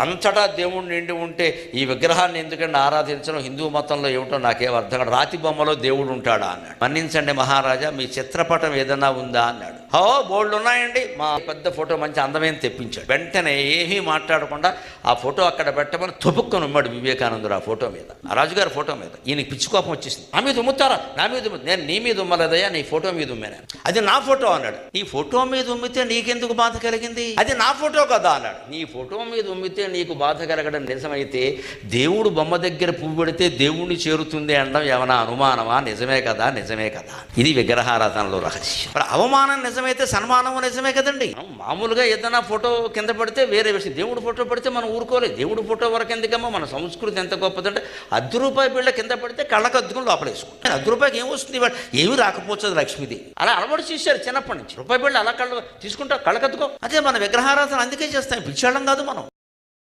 అంతటా దేవుడు నిండి ఉంటే ఈ విగ్రహాన్ని ఎందుకంటే ఆరాధించడం హిందూ మతంలో ఏమిటో నాకేం అర్థం కాదు. రాతి బొమ్మలో దేవుడు ఉంటాడా అన్నాడు. మన్నించండి మహారాజా, మీ చిత్రపటం ఏదన్నా ఉందా అన్నాడు. బోల్డ్ ఉన్నాయండి. మా పెద్ద ఫోటో మంచి అందమైన తెప్పించాడు. వెంటనే ఏమీ మాట్లాడకుండా ఆ ఫోటో అక్కడ పెట్టమని తొపుక్కొని ఉమ్మాడు వివేకానందుడు ఆ ఫోటో మీద, ఆ రాజుగారి ఫోటో మీద. ఈయనకి పిచ్చి కోపం వచ్చేసింది. నా మీద ఉమ్ముతారా? నా మీద నేను నీ మీద ఉమ్మలేదయ్యా, నీ ఫోటో మీద ఉమ్మాను. అది నా ఫోటో అన్నాడు. నీ ఫోటో మీద ఉమ్మితే నీకెందుకు బాధ కలిగింది? అది నా ఫోటో కదా అన్నాడు. నీ ఫోటో మీద ఉమ్మితే నీకు బాధ కలగడం నిజమైతే దేవుడు బొమ్మ దగ్గర పువ్వు పెడితే దేవుణ్ణి చేరుతుంది అనడం ఏమైనా అనుమానమా? నిజమే కదా, నిజమే కదా. ఇది విగ్రహారాధనలో రహస్యం. మరి అవమానం నిజమైతే సన్మానం నిజమే కదండి. మామూలుగా ఏదైనా ఫోటో కింద పడితే వేరే విషయం, దేవుడు ఫోటో పడితే మనం ఊరుకోలేదు. దేవుడు ఫోటో వరకు ఎందుకమ్మా, మన సంస్కృతి ఎంత గొప్పదంటే ₹10 బిళ్ళ కింద పడితే కళ్ళకు అద్దుకుని లోపలేసుకుంటాం. ₹10 ఏం వస్తుంది? ఏమి రాకపోతుంది లక్ష్మీదేవి. అలా అలవాటు చేశారు చిన్నప్పటి నుంచి. ₹1 బిళ్ళ అలా కళ్ళు తీసుకుంటా కళ్ళకద్దుకో. అదే మన విగ్రహారాధన అందుకే చేస్తాం, పిచ్చాళ్ళం కాదు మనం.